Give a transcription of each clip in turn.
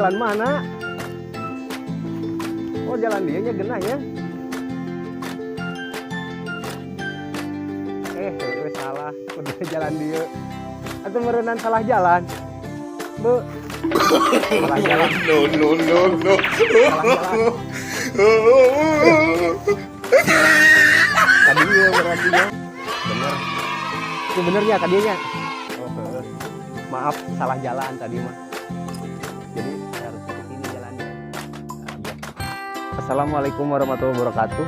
jalan mana? Oh, jalan dia nya genah ya. Salah, udah jalan dia. Atau merenan salah jalan. Bu. Salah jalan. No. Salah jalan. Tadi dia berarti ya. Bener. Itu benernya tadinya. Oh, maaf salah jalan tadi mah. Jadi harus ke sini jalannya. Nah, Assalamualaikum warahmatullahi wabarakatuh.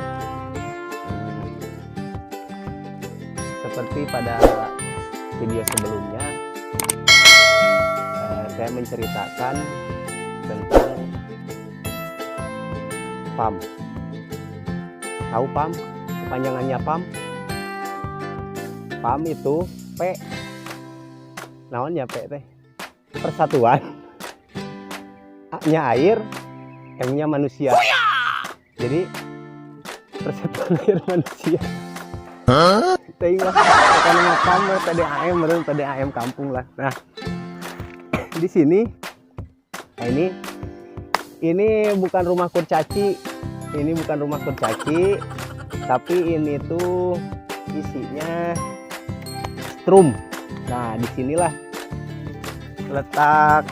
Seperti pada video sebelumnya, saya menceritakan tentang PAM. Tahu PAM? Kepanjangannya PAM. PAM itu P. Naonnya P teh? Persatuan. A-nya air, M-nya manusia. Jadi persatuan air manusia. Ting lah, karena PAM PDAM meren PDAM kampung lah. Nah, di sini, nah ini bukan rumah kurcaci, tapi ini tuh isinya strum. Nah, disinilah letak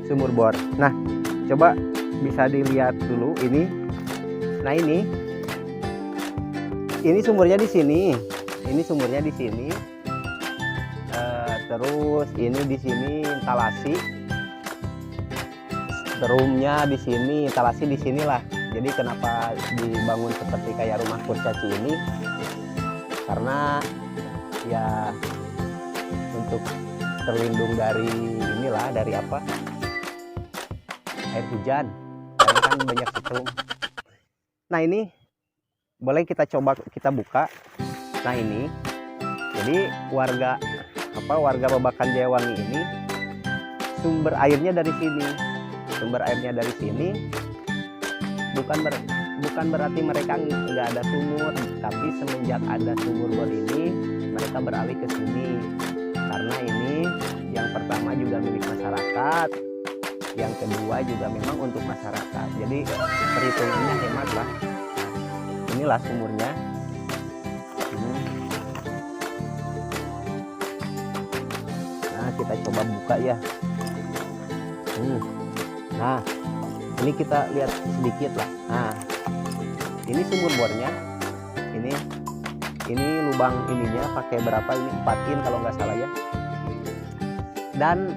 sumur bor. Nah, coba bisa dilihat dulu ini. Nah ini sumurnya di sini. Terus ini di sini instalasi. Strumnya di sini, instalasi di sinilah. Jadi kenapa dibangun seperti kayak rumah kurcaci ini? Karena ya untuk terlindung dari inilah, dari apa? Air hujan. Karena kan banyak strum. Nah, ini boleh kita coba kita buka. Nah, ini jadi warga Babakan Jayawangi ini sumber airnya dari sini. Bukan berarti mereka nggak ada sumur, tapi semenjak ada sumur bor ini mereka beralih ke sini karena ini yang pertama juga milik masyarakat, yang kedua juga memang untuk masyarakat. Jadi perhitungannya hemat lah. Inilah sumurnya. Nah, kita coba buka ya. Nah, ini kita lihat sedikit lah. Nah, ini sumur bornya. Ini lubang ininya pakai berapa ini? 4 in kalau nggak salah ya. Dan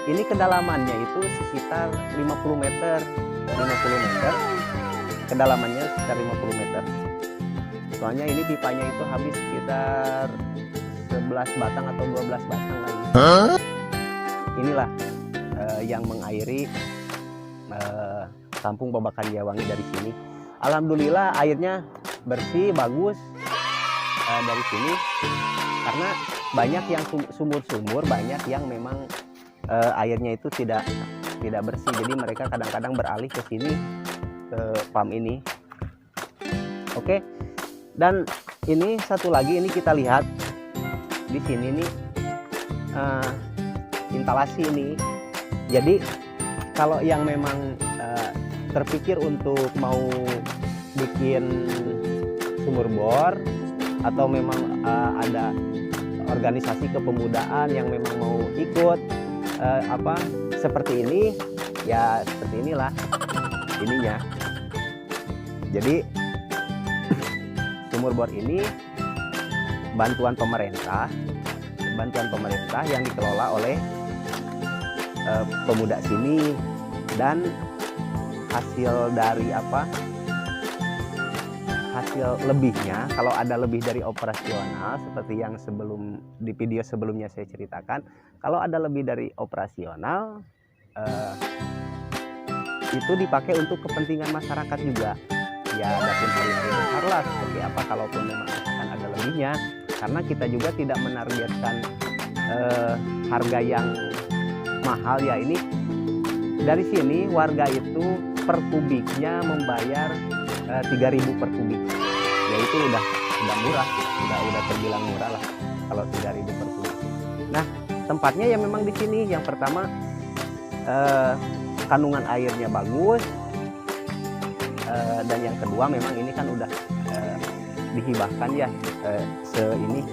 ini kedalamannya itu sekitar 50 meter. Kedalamannya sekitar 50 meter. Soalnya ini pipanya itu habis sekitar 11 batang atau 12 batang lagi. Inilah yang mengairi kampung Babakan Jayawangi dari sini. Alhamdulillah airnya bersih, bagus dari sini. Karena banyak yang sumur-sumur, banyak yang memang airnya itu tidak bersih. Jadi mereka kadang-kadang beralih ke sini, ke PAM ini. Oke. Dan ini satu lagi, ini kita lihat di sini nih instalasi ini. Jadi kalau yang memang terpikir untuk mau bikin sumur bor atau memang ada organisasi kepemudaan yang memang mau ikut seperti ini, ya seperti inilah ininya. Jadi sumur bor ini bantuan pemerintah yang dikelola oleh pemuda sini, dan hasil dari hasil lebihnya, kalau ada lebih dari operasional seperti yang di video sebelumnya saya ceritakan, kalau ada lebih dari operasional itu dipakai untuk kepentingan masyarakat juga. Ya adapun hari-hari besar lah seperti apa, kalaupun memang akan ada lebihnya, karena kita juga tidak menargetkan harga yang mahal ya. Ini dari sini warga itu per kubiknya membayar 3.000 per kubik, ya itu udah murah, udah terbilang murah lah kalau 3.000 per kubik. Nah, tempatnya ya memang di sini. Yang pertama kandungan airnya bagus, dan yang kedua memang ini kan udah dihibahkan ya, ini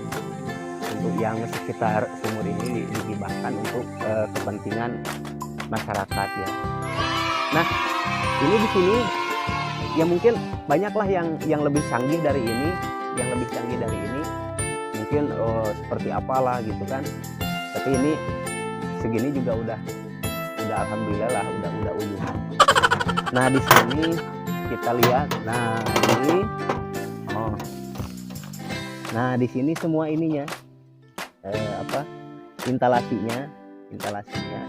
untuk yang sekitar sumur ini dihibahkan untuk kepentingan masyarakat ya. Nah ini di sini ya mungkin banyaklah yang lebih canggih dari ini, mungkin seperti apalah gitu kan. Tapi ini segini juga udah alhamdulillah lah, udah uyuh. Nah di sini kita lihat, nah di sini semua ininya instalasinya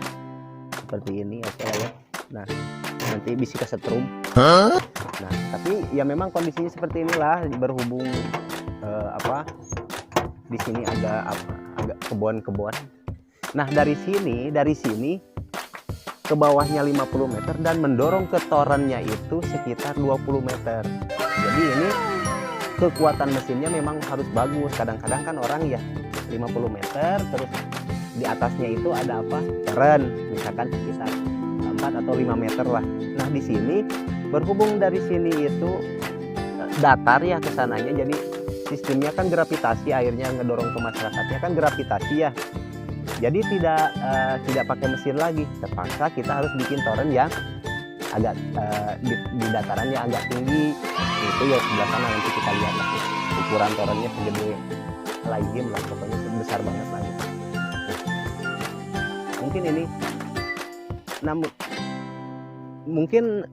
seperti ini, oke lah ya. Nah nanti bisa kesetrum. Nah tapi ya memang kondisinya seperti inilah, berhubung di sini agak kebon. Nah dari sini ke bawahnya 50 meter dan mendorong ke torennya itu sekitar 20 meter. Jadi ini kekuatan mesinnya memang harus bagus. Kadang-kadang kan orang ya 50 meter terus di atasnya itu ada toren, misalkan sekitar 4 atau 5 meter lah. Nah di sini berhubung dari sini itu datar ya ke sananya, jadi sistemnya kan gravitasi, airnya ngedorong ke masyarakatnya kan gravitasi ya. Jadi tidak pakai mesin lagi, terpaksa kita harus bikin toren yang agak di dataran yang agak tinggi. Itu ya sebelah sana nanti kita lihat lah ukuran torennya segede laygim lah, pokoknya besar banget lah. Mungkin ini, mungkin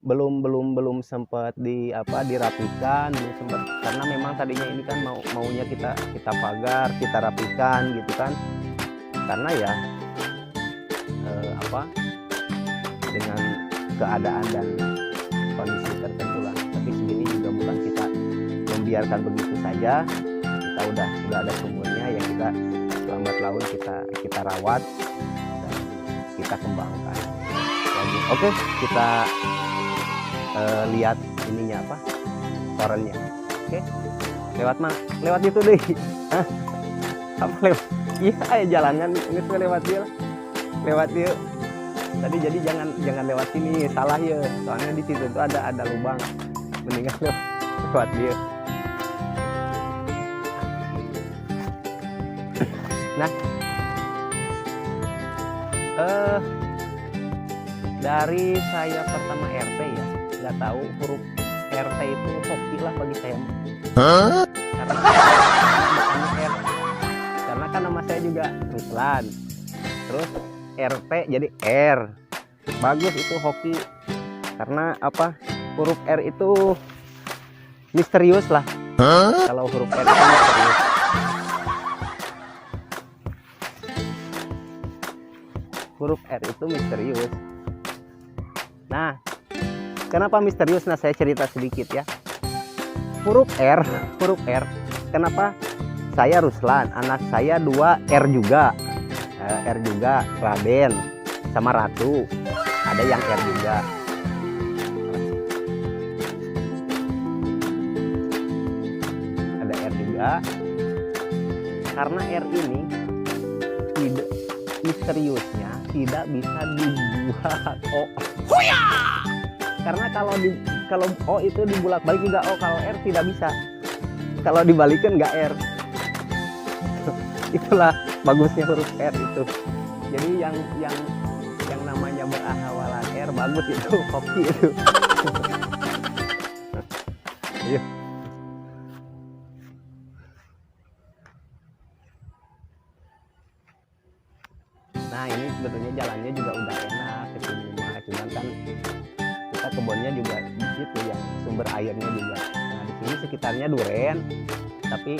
belum sempat dirapikan, belum sempat, karena memang tadinya ini kan maunya kita pagar, kita rapikan gitu kan, karena ya dengan keadaan dan kondisi tertentu lah. Tapi segini juga bukan kita membiarkan begitu saja, kita udah ada sumurnya yang kita lambat laun kita rawat dan kita kembangkan lagi. Oke, kita lihat ininya torennya. Oke, lewat mana? Lewat itu deh. Apa lewat? Iya, jalannya ini tuh lewat dia lah. Lewat dia. Tadi jadi jangan lewat sini, salah ya. Soalnya di situ tuh ada lubang. Mendingan lewat dia. Nah, dari saya pertama RT ya, nggak tahu huruf RT itu hoki lah bagi saya. Karena kan nama saya juga Ruslan, terus RT jadi R, bagus itu hoki. Karena huruf R itu misterius lah. Kalau huruf R itu misterius. Huruf R itu misterius. Nah, kenapa misterius? Nah, saya cerita sedikit ya. Huruf R, kenapa saya Ruslan, anak saya 2 R juga, Raden sama Ratu, ada yang R juga. Ada R juga. Karena R ini misteriusnya tidak bisa dibuat O. Karena kalau O itu dibulak-balik juga O, kalau R tidak bisa. Kalau dibalikin nggak R. Itulah bagusnya huruf R itu. Jadi yang namanya berahawalan R bagus itu, hoki itu. Ayo. Nah ini sebetulnya jalannya juga udah enak ke sini mah, cuman kan kita kebunnya juga di situ yang sumber airnya juga. Nah di sini sekitarnya duren, tapi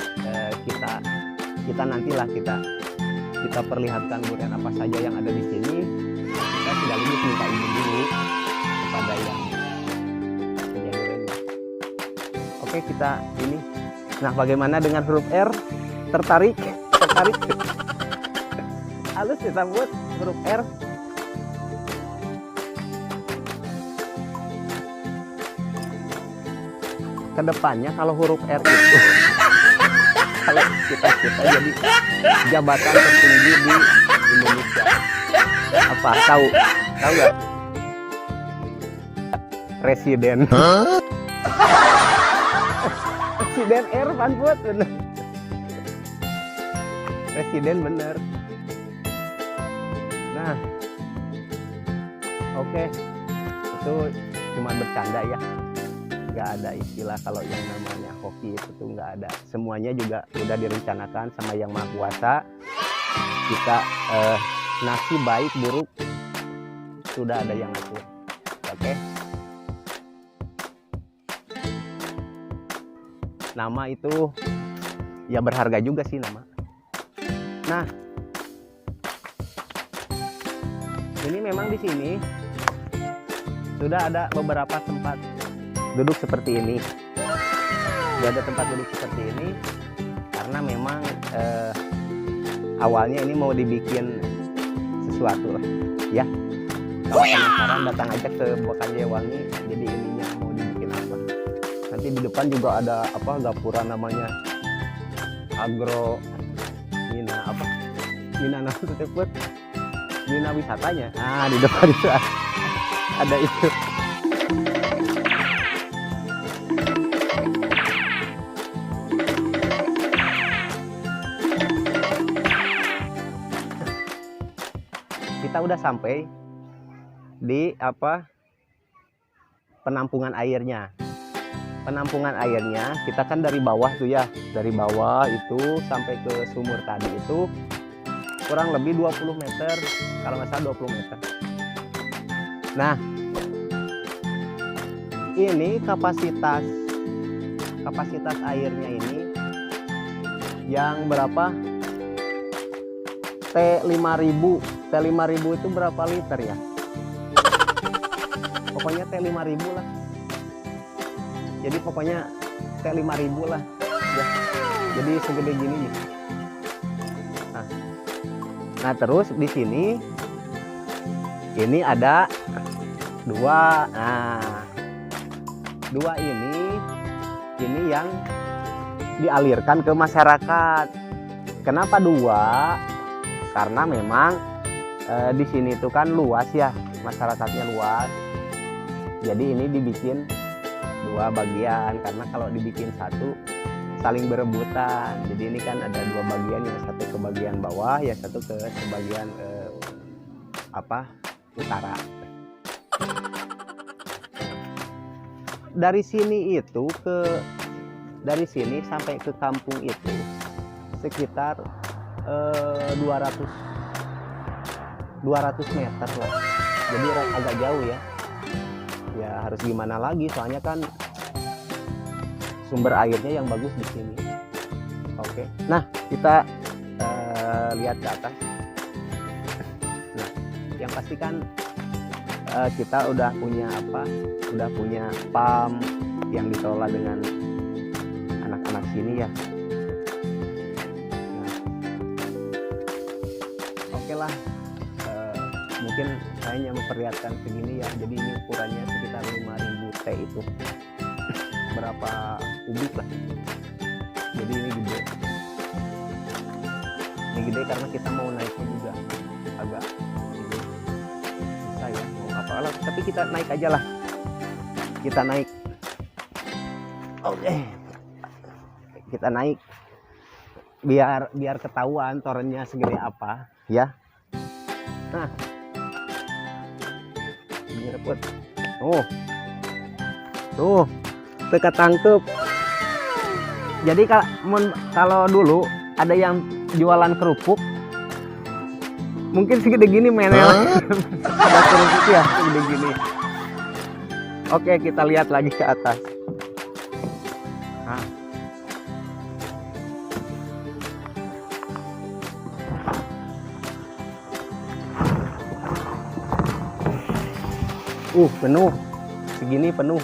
kita nantilah kita perlihatkan duren apa saja yang ada di sini. Kita sekaligus minta izin dulu kepada yang punya durennya. Oke, kita ini. Nah bagaimana dengan huruf R? Tertarik? Halus disambut huruf R. Kedepannya kalau huruf R itu tahu kita jadi jabatan tertinggi di Indonesia. Apa tahu nggak? Presiden. Presiden Irfan Put. Presiden bener. Nah, oke, itu cuma bercanda ya. Nggak ada istilah kalau yang namanya hoki itu tuh nggak ada. Semuanya juga udah direncanakan sama Yang Maha Kuasa. Kita nasib baik buruk sudah ada yang ngatur. Oke. Nama itu ya berharga juga sih nama. Nah, ini memang di sini sudah ada beberapa tempat duduk seperti ini. Sudah ada tempat duduk seperti ini karena memang awalnya ini mau dibikin sesuatu lah, ya. Kalau penasaran datang aja ke Buakan Jayawani. Jadi ininya mau dibikin apa? Nanti di depan juga ada apa gapura namanya agro Mina apa? Mina nama tersebut Mina wisatanya. Nah, di depan itu ada itu. Kita udah sampai di apa? Penampungan airnya. Penampungan airnya kita kan dari bawah tuh ya, dari bawah itu sampai ke sumur tadi itu kurang lebih 20 meter, kalau nggak salah 20 meter. Nah, ini kapasitas airnya ini yang berapa? T5000 itu berapa liter ya? Pokoknya T5000 lah. Jadi pokoknya T5000 lah ya. Jadi segede gini nih. Nah terus di sini ini ada dua. Nah, dua ini yang dialirkan ke masyarakat. Kenapa dua? Karena memang di sini itu kan luas ya, masyarakatnya luas. Jadi ini dibikin dua bagian karena kalau dibikin satu saling berebutan. Jadi ini kan ada dua bagian, yang satu ke bagian bawah, yang satu ke bagian utara. Dari sini sampai ke kampung itu sekitar 200 meter lah. Jadi agak jauh ya. Ya harus gimana lagi, soalnya kan sumber airnya yang bagus di sini. Oke. Nah, kita lihat ke atas. Nah, yang pasti kan kita udah punya udah punya pam yang dikelola dengan anak-anak sini ya. Nah, oke lah. Mungkin saya hanya memperlihatkan segini ya. Jadi ini ukurannya sekitar 5000 T itu. Berapa kubik lah. Jadi ini gede. Ini gede karena kita mau naiknya juga agak susah ya, mau apalah, tapi kita naik aja lah. Kita naik. Oke. Kita naik biar ketahuan torennya segede apa ya. Nah, ini repot. Tuh teka tangkep. Jadi kalau dulu ada yang jualan kerupuk mungkin segede gini menel. Ada kerupuk ya segede gini. Oke, kita lihat lagi ke atas. Nah. Penuh. Segini penuh.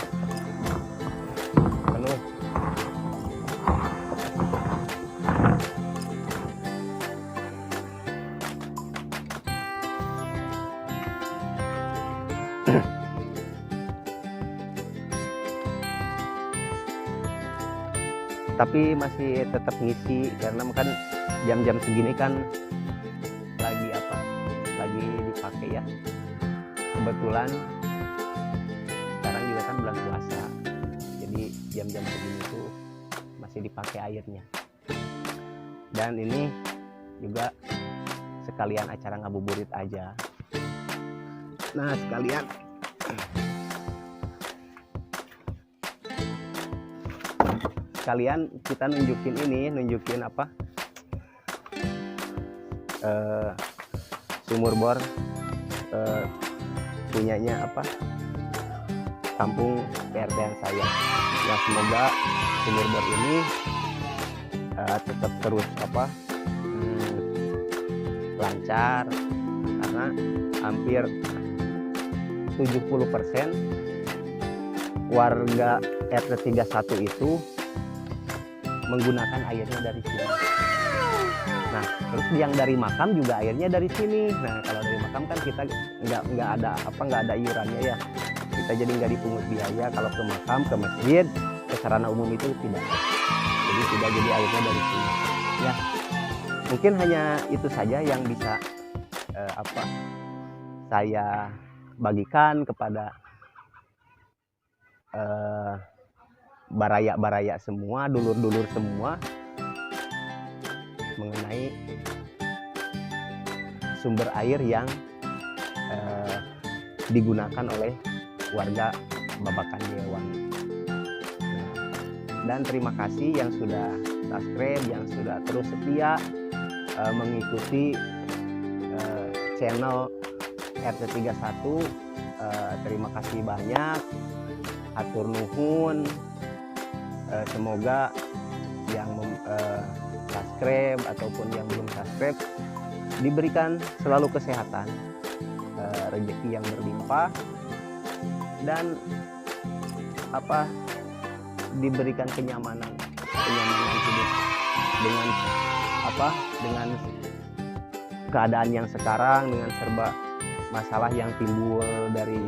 tapi masih tetap ngisi karena kan jam-jam segini kan lagi dipakai ya. Kebetulan sekarang juga kan bulan puasa, jadi jam-jam segini tuh masih dipakai airnya. Dan ini juga sekalian acara ngabuburit aja. Nah, sekalian kita nunjukin apa, sumur bor punyanya apa, kampung PRT saya. Ya semoga sumur bor ini tetap terus apa, lancar, karena hampir 70% warga RT 31 itu menggunakan airnya dari sini. Nah, terus yang dari makam juga airnya dari sini. Nah, kalau dari makam kan kita nggak ada iurannya ya. Kita jadi nggak dipungut biaya. Kalau ke makam, ke masjid, ke sarana umum itu tidak. Jadi tidak, jadi airnya dari sini. Ya, mungkin hanya itu saja yang bisa saya bagikan kepada baraya-baraya semua, dulur-dulur semua, mengenai sumber air yang digunakan oleh warga Babakan Jayawani. Dan terima kasih yang sudah subscribe, yang sudah terus setia mengikuti channel RT 31. Terima kasih banyak, atur nuhun. Semoga yang subscribe ataupun yang belum subscribe diberikan selalu kesehatan, rezeki yang berlimpah, dan diberikan kenyamanan hidup dengan keadaan yang sekarang, dengan serba masalah yang timbul dari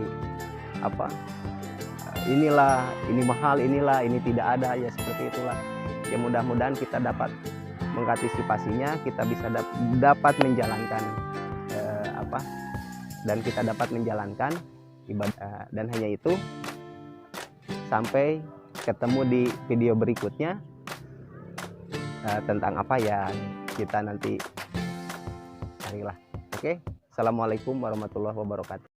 ini mahal, ini tidak ada, ya seperti itulah. Ya mudah-mudahan kita dapat mengantisipasinya, kita bisa dapat menjalankan dan kita dapat menjalankan ibadah. Dan hanya itu, sampai ketemu di video berikutnya tentang apa ya kita nanti carilah. Oke, assalamualaikum warahmatullahi wabarakatuh.